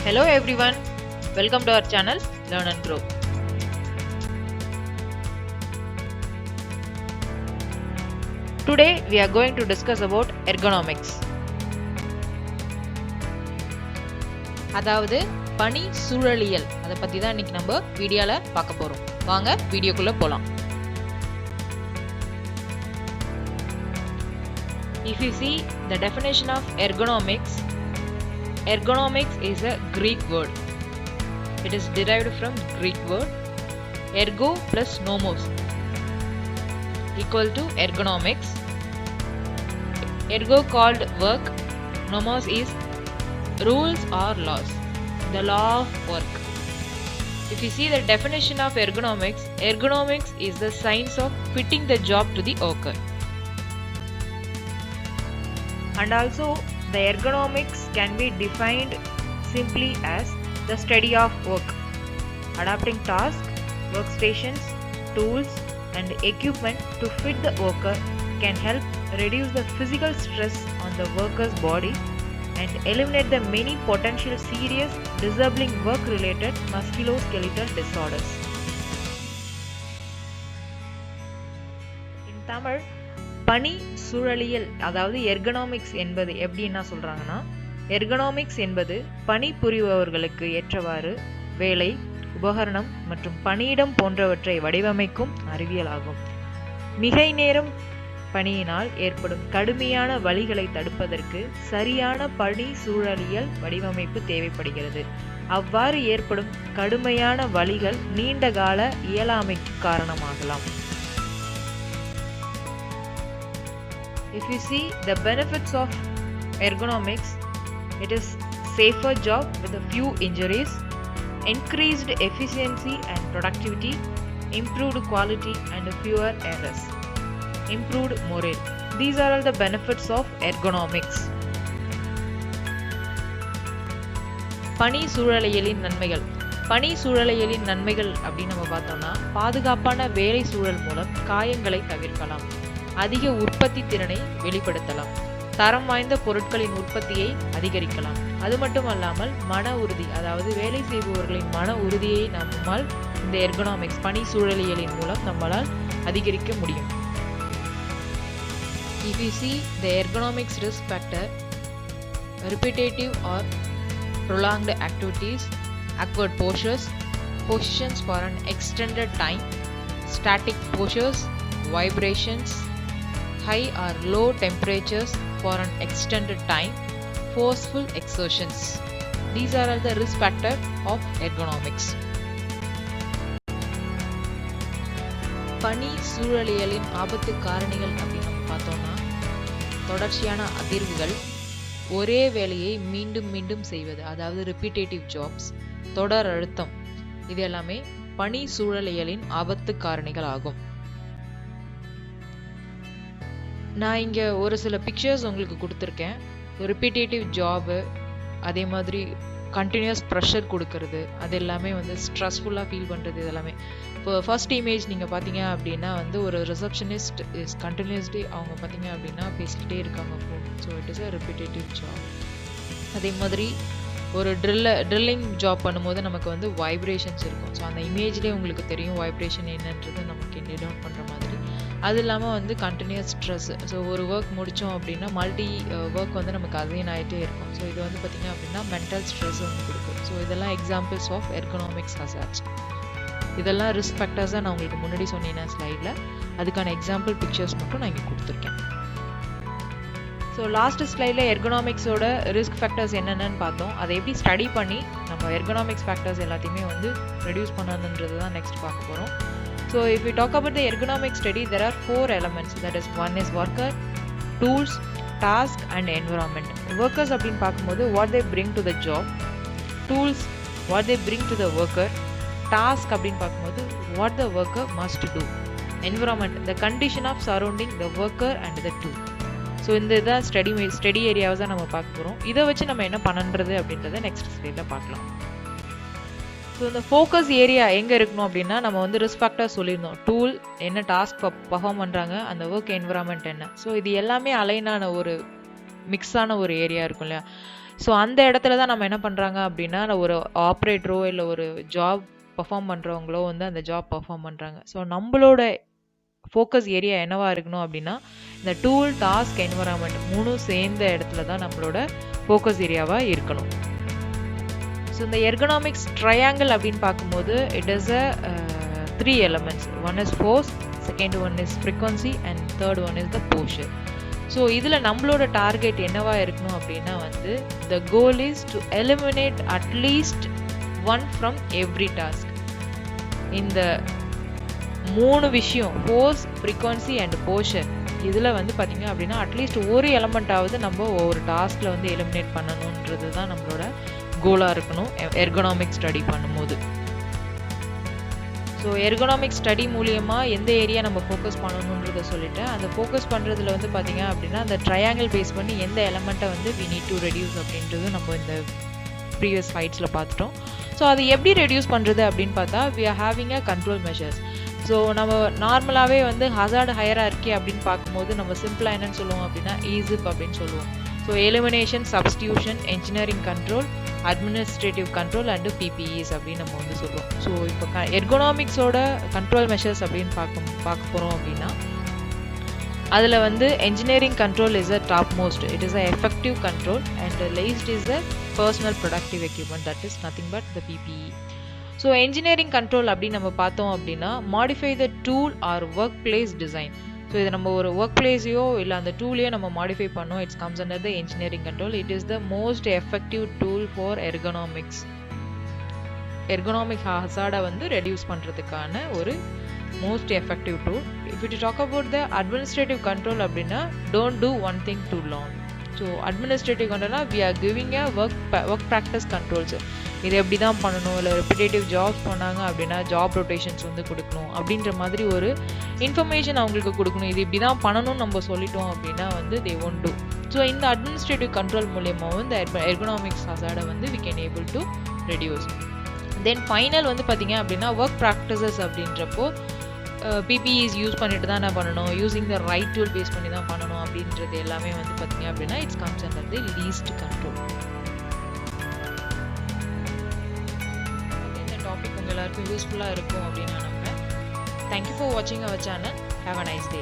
Hello everyone, welcome to our channel Learn and Grow. Today we are going to discuss about ergonomics. அதாவது பணி சூழலியல் அதை பத்தி தான் இன்னைக்கு நம்ம வீடியோல பார்க்க போறோம். வாங்க வீடியோக்குள்ள போலாம். If you see the definition of ergonomics, ergonomics is a Greek word. It is derived from Greek word ergo plus nomos equal to ergonomics. Ergo called work, nomos is rules or laws, the law of work. If you see the definition of ergonomics, ergonomics is the science of fitting the job to the worker. And also the ergonomics can be defined simply as the study of work. Adapting tasks, workstations, tools and equipment to fit the worker can help reduce the physical stress on the worker's body and eliminate the many potential serious disabling work-related musculoskeletal disorders. In Tamil, பணி சூழலியல் அதாவது ergonomics என்பது எப்படின்னா சொல்றாங்கன்னா, ergonomics என்பது பணி புரிபவர்களுக்கு ஏற்றவாறு வேலை, உபகரணம் மற்றும் பணியிடம் போன்றவற்றை வடிவமைக்கும் அறிவியல் ஆகும். மிகை நேரம் பணியினால் ஏற்படும் கடுமையான வலிகளை தடுப்பதற்கு சரியான பணி சூழலியல் வடிவமைப்பு தேவைப்படுகிறது. அவ்வாறு ஏற்படும் கடுமையான வலிகள் நீண்டகால இயலாமைக்கு காரணமாகலாம். If you see the benefits of ergonomics, it is safer job with a few injuries, increased efficiency and productivity, improved quality and fewer errors, improved morale. These are all the benefits of ergonomics. பணி சூழலியலின் நன்மைகள். பணி சூழலியலின் நன்மைகள் அப்படின்னு நம்ம பார்த்தோம்னா, பாதுகாப்பான வேலை சூழல் மூலம் காயங்களை தவிர்க்கலாம், அதிக உற்பத்தி திறனை வெளிப்படுத்தலாம், தரம் வாய்ந்த பொருட்களின் உற்பத்தியை அதிகரிக்கலாம். அது மட்டுமல்லாமல் மன உறுதி, அதாவது வேலை செய்பவர்களின் மன உறுதியை நம்மால் இந்த எர்கனாமிக்ஸ் பணி சூழலியலின் மூலம் நம்மளால் அதிகரிக்க முடியும். If you see the ergonomics risk factor, repetitive or prolonged activities, awkward postures, positions for an extended time, static postures, vibrations, high or low temperatures for an extended time, forceful exertions. These are all the risk factors of ergonomics. பணி சூழலியலின் ஆபத்து காரணிகள் அப்படின்னு நம்ம பார்த்தோம்னா, தொடர்ச்சியான அதிர்வுகள், ஒரே வேலையை மீண்டும் மீண்டும் செய்வது, அதாவது ரிப்பீட்டேட்டிவ் ஜாப்ஸ், தொடர் அழுத்தம், இது எல்லாமே பணி சூழலியலின் ஆபத்து காரணிகள் ஆகும். நான் இங்கே ஒரு சில பிக்சர்ஸ் உங்களுக்கு கொடுத்துருக்கேன். ரிப்பீட்டேட்டிவ் ஜாபு, அதே மாதிரி கண்டினியூஸ் ப்ரெஷர் கொடுக்கறது, அது எல்லாமே வந்து ஸ்ட்ரெஸ்ஃபுல்லாக ஃபீல் பண்ணுறது, இது எல்லாமே. இப்போ ஃபர்ஸ்ட் இமேஜ் நீங்கள் பார்த்தீங்க அப்படின்னா வந்து ஒரு ரிசப்ஷனிஸ்ட் இஸ் கண்டினியூஸ்லி அவங்க பார்த்தீங்க அப்படின்னா பேசிக்கிட்டே இருக்காங்க phone. So it is a repetitive job. அதே மாதிரி ஒரு ட்ரில்லிங் ஜாப் பண்ணும்போது நமக்கு வந்து வைப்ரேஷன்ஸ் இருக்கும். ஸோ அந்த இமேஜ்லேயே உங்களுக்கு தெரியும் வைப்ரேஷன் என்னன்றது நமக்கு டினோட் பண்ணுற மாதிரி. அது இல்லாமல் வந்து கண்டினியூஸ் ஸ்ட்ரெஸ். ஸோ ஒரு ஒர்க் முடித்தோம் அப்படின்னா மல்டி ஒர்க் வந்து நமக்கு அசைன் ஆகிட்டே இருக்கும். ஸோ இது வந்து பார்த்திங்க அப்படின்னா மென்டல் ஸ்ட்ரெஸ் வந்து கொடுக்கும். ஸோ இதெல்லாம் எக்ஸாம்பிள்ஸ் ஆஃப் எர்கனாமிக்ஸ் ஹசார்ட்ஸ். இதெல்லாம் ரிஸ்க் ஃபேக்டர்ஸாக நான் உங்களுக்கு முன்னாடி சொன்னேன் ஸ்லைடில். அதுக்கான எக்ஸாம்பிள் பிக்சர்ஸ் மட்டும் நான் இங்கே கொடுத்துருக்கேன். ஸோ லாஸ்ட் ஸ்லைடில் எர்கனாமிக்ஸோட ரிஸ்க் ஃபேக்டர்ஸ் என்னென்னு பார்த்தோம். அதை எப்படி ஸ்டடி பண்ணி நம்ம எர்கனாமிக்ஸ் ஃபேக்டர்ஸ் எல்லாத்தையுமே வந்து ரெடியூஸ் பண்ணணுன்றது தான் நெக்ஸ்ட் பார்க்க போகிறோம். So if we talk about the ergonomic study, there are 4 elements. That is, one is worker, tools, task and environment. Workers அப்படின்னு பார்க்கும்போது what they bring to the job, tools what they bring to the worker, task அப்படின்னு பார்க்கும்போது what the worker must do, environment the condition of surrounding the worker and the tool. So இந்த இதான் study ஏரியாவை தான் நம்ம பார்க்க போகிறோம். இதை வச்சு நம்ம என்ன பண்ணுறது அப்படின்றத நெக்ஸ்ட் ஸ்லைடில் பார்க்கலாம். ஸோ இந்த ஃபோக்கஸ் ஏரியா எங்கே இருக்கணும் அப்படின்னா, நம்ம வந்து ரிஸ்க் ஃபேக்டர் சொல்லியிருந்தோம். டூல் என்ன டாஸ்க் பர்ஃபார்ம் பண்ணுறாங்க, அந்த ஒர்க் என்விரான்மெண்ட் என்ன. ஸோ இது எல்லாமே அலைனான ஒரு மிக்ஸான ஒரு ஏரியா இருக்கும் இல்லையா. ஸோ அந்த இடத்துல தான் நம்ம என்ன பண்ணுறாங்க அப்படின்னா ஒரு ஆப்ரேட்டரோ இல்லை ஒரு ஜாப் பர்ஃபார்ம் பண்ணுறவங்களோ வந்து அந்த ஜாப் பர்ஃபார்ம் பண்ணுறாங்க. ஸோ நம்மளோட ஃபோக்கஸ் ஏரியா என்னவா இருக்கணும் அப்படின்னா இந்த டூல் டாஸ்க் என்வரான்மெண்ட் மூணும் சேர்ந்த இடத்துல தான் நம்மளோட ஃபோக்கஸ் ஏரியாவாக இருக்கணும். ஸோ இந்த எர்கனாமிக்ஸ் ட்ரையாங்கிள் அப்படின்னு பார்க்கும்போது it is a 3 elements. One is force, second one is frequency and third one is the posture. So இதில் நம்மளோட டார்கெட் என்னவா இருக்கணும் அப்படின்னா வந்து the goal is to eliminate at least one from every task. இந்த 3 விஷயம் ஃபோர்ஸ், ஃப்ரீக்வன்சி அண்ட் போஸ்டர் இதில் வந்து பார்த்திங்க அப்படின்னா அட்லீஸ்ட் ஒரு எலமெண்ட்டாவது நம்ம ஒவ்வொரு டாஸ்கில் வந்து எலிமினேட் பண்ணணுன்றது தான் நம்மளோட கோலாக இருக்கணும் எர்கனாமிக் ஸ்டடி பண்ணும்போது. ஸோ எர்கனாமிக் ஸ்டடி மூலியமாக எந்த ஏரியா நம்ம ஃபோக்கஸ் பண்ணணுன்றதை சொல்லிட்டேன். அந்த ஃபோக்கஸ் பண்ணுறதுல வந்து பார்த்திங்க அப்படின்னா அந்த ட்ரையாங்கிள் பேஸ் பண்ணி எந்த எலமெண்ட்டை வந்து வி நீட் டு ரெடியூஸ் அப்படின்றது நம்ம இந்த ப்ரீவியஸ் ஸ்லைட்ஸில் பார்த்துட்டோம். ஸோ அது எப்படி ரெடியூஸ் பண்ணுறது அப்படின்னு பார்த்தா we are having a control measures. So நம்ம நார்மலாகவே வந்து ஹசார்டு ஹையரார்கி அப்படின்னு பார்க்கும்போது நம்ம சிம்பிளாக என்னென்னு சொல்லுவோம் அப்படின்னா ஈஸிப் அப்படின்னு சொல்லுவோம். So elimination, substitution, engineering control, administrative control and PPEs அப்படின்னு நம்ம வந்து சொல்லுவோம். ஸோ இப்போ எர்கனாமிக்ஸோட கண்ட்ரோல் மெஷர்ஸ் அப்படின்னு பார்க்க போகிறோம் அப்படின்னா அதில் வந்து engineering control is a topmost. It is a effective control and the least is the personal productive equipment, that is nothing but the PPE. So engineering control அப்படி நம்ம பார்த்தோம் அப்படின்னா modify the tool or workplace design. So இது நம்ம ஒரு work பிளேஸையோ இல்லை அந்த டூலையோ நம்ம மாடிஃபை பண்ணோம், it's comes under the engineering control. It is the most effective tool for ergonomics. Ergonomic ஹசார்டை வந்து ரெடியூஸ் பண்ணுறதுக்கான ஒரு most effective tool. If you talk about the administrative control அப்படின்னா don't do one thing too long. So administrative கண்ட்ரோல்னா we are giving a work practice controls. இது எப்படி தான் பண்ணணும், இல்லை ரெப்பிடேட்டிவ் ஜாப்ஸ் பண்ணாங்க அப்படின்னா ஜாப் ரொட்டேஷன்ஸ் வந்து கொடுக்கணும் அப்படின்ற மாதிரி ஒரு இன்ஃபர்மேஷன் அவங்களுக்கு கொடுக்கணும். இது இப்படி தான் பண்ணணும்னு நம்ம சொல்லிட்டோம் அப்படின்னா வந்து தே ஒன்ட் டூ. ஸோ இந்த அட்மினிஸ்ட்ரேட்டிவ் கண்ட்ரோல் மூலியமாக இந்த எர்கனாமிக்ஸ் ஹசார்டை வந்து we can able to reduce. Then final வந்து பார்த்தீங்க அப்படின்னா ஒர்க் ப்ராக்டிசஸ் அப்படின்றப்போ பிபிஇஸ் யூஸ் பண்ணிட்டு தான் என்ன பண்ணணும், using the right tool base பண்ணி தான் பண்ணணும் அப்படின்றது எல்லாமே வந்து பார்த்தீங்க அப்படின்னா it's comes under the least control. இந்த டாபிக் உங்கள் எல்லாருக்கும் யூஸ்ஃபுல்லாக இருக்கும் அப்படின்னு நான் நம்புகிறேன். தேங்க்யூ ஃபார் வாட்சிங் our channel. Have a nice day.